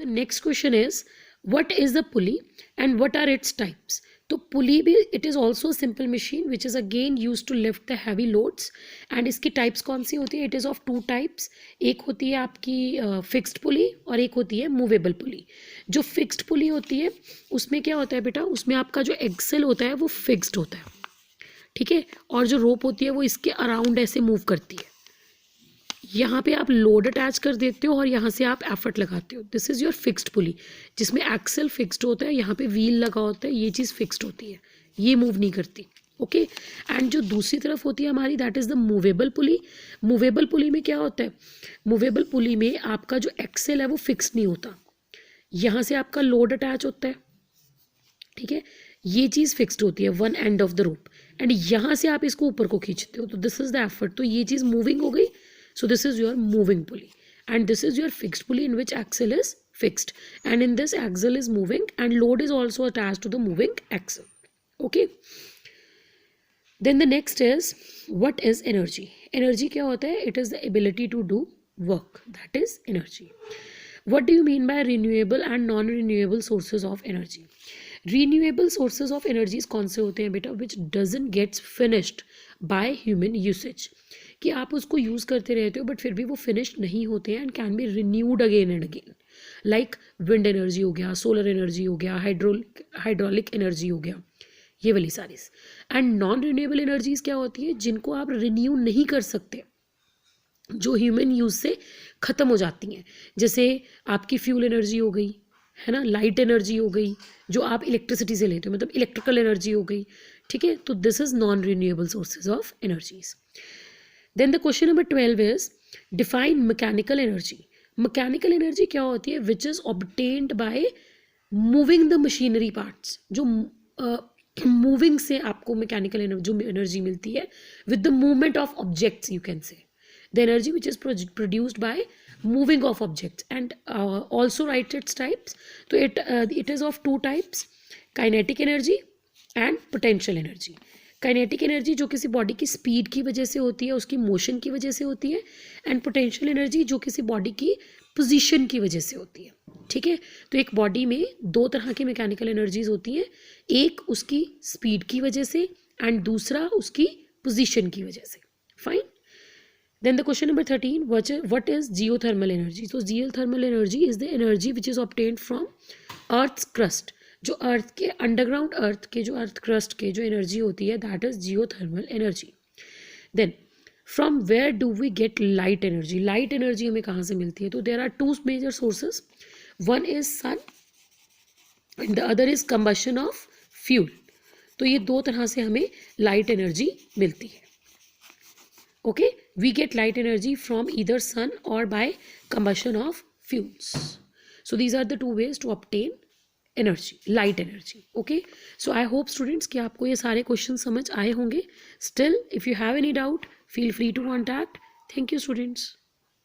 Next question is what is the pulley and what are its types. तो pulley भी it is also simple machine which is again use to lift the heavy loads. And इसकी types कौन सी होती है? It is of two types. एक होती है आपकी फिक्स्ड पुली और एक होती है मूवेबल पुली. जो फिक्स्ड पुली होती है उसमें क्या होता है बेटा, उसमें आपका जो एक्सेल होता है वो फिक्स्ड होता है, ठीक है, और जो रोप होती है वो इसके अराउंड ऐसे मूव करती है. यहाँ पे आप लोड अटैच कर देते हो और यहाँ से आप एफर्ट लगाते हो. दिस इज़ योर फिक्स्ड पुली, जिसमें एक्सेल फिक्स्ड होता है, यहाँ पे व्हील लगा होता है, ये चीज़ फिक्स्ड होती है, ये मूव नहीं करती. ओके. एंड जो दूसरी तरफ होती है हमारी, that is the movable pulley. Movable pulley में क्या होता है? मूवेबल पुली में आपका जो एक्सेल है वो फिक्स्ड नहीं होता, यहाँ से आपका लोड अटैच होता है, ठीक है, ये चीज़ फिक्स्ड होती है one end of the rope, and यहाँ से आप इसको ऊपर को खींचते हो, तो दिस इज द एफर्ट. तो ये चीज़ मूविंग हो गई. So this is your moving pulley and this is your fixed pulley in which axle is fixed, and in this axle is moving and load is also attach to the moving axle. Okay. Then the next is what is energy. Energy क्या होता है? It is the ability to do work, that is energy. What do you mean by renewable and non-renewable sources of energy? Renewable sources of energies कौन से होते हैं बेटा? Which doesn't get finished by human usage. कि आप उसको use करते रहते हो बट फिर भी वो फिनिश्ड नहीं होते हैं and can be renewed again and again. Like wind energy हो गया, सोलर एनर्जी हो गया, हाइड्रोलिक एनर्जी हो गया, ये वाली सारी. एंड नॉन रिन्यूएबल एनर्जीज क्या होती है? जिनको आप रिन्यू नहीं कर सकते, जो ह्यूमन यूज़ से ख़त्म हो जाती हैं. जैसे आपकी फ्यूल एनर्जी हो गई, है ना, लाइट एनर्जी हो गई, जो आप इलेक्ट्रिसिटी से लेते हो, मतलब इलेक्ट्रिकल एनर्जी हो गई, ठीक है. तो this is non renewable sources of energies. Then the question number 12 is define mechanical energy. Mechanical energy क्या होती है? Which is obtained by moving the machinery parts. जो मूविंग से आपको मैकेनिकल जो एनर्जी मिलती है with the movement of objects, you can say the energy which is produced by moving of objects. And also write its types. So it is of two types, kinetic energy and potential energy. Kinetic energy जो किसी body की speed की वजह से होती है, उसकी motion की वजह से होती है, एंड पोटेंशियल एनर्जी जो किसी बॉडी की पोजीशन की वजह से होती है, ठीक है. तो एक बॉडी में दो तरह की मैकेनिकल एनर्जीज होती हैं, एक उसकी स्पीड की वजह से एंड दूसरा उसकी पोजीशन की वजह से. Fine. Then the question number 13, what is geothermal energy? So geothermal energy is the energy which is obtained from Earth's crust. जो अर्थ के अंडरग्राउंड, अर्थ के जो अर्थ क्रस्ट के जो एनर्जी होती है, that is geothermal energy. Then from where do we get light energy. Light energy हमें कहाँ से मिलती है? तो there are two major sources. One is sun and the other is combustion of fuel. तो ये दो तरह से हमें लाइट एनर्जी मिलती है. Okay, we get light energy from either sun or by combustion of fuels. So these are the two ways to obtain energy, light energy. Okay, so I hope students कि आपको ये सारे question समझ आए होंगे. Still, if you have any doubt, feel free to contact. Thank you students.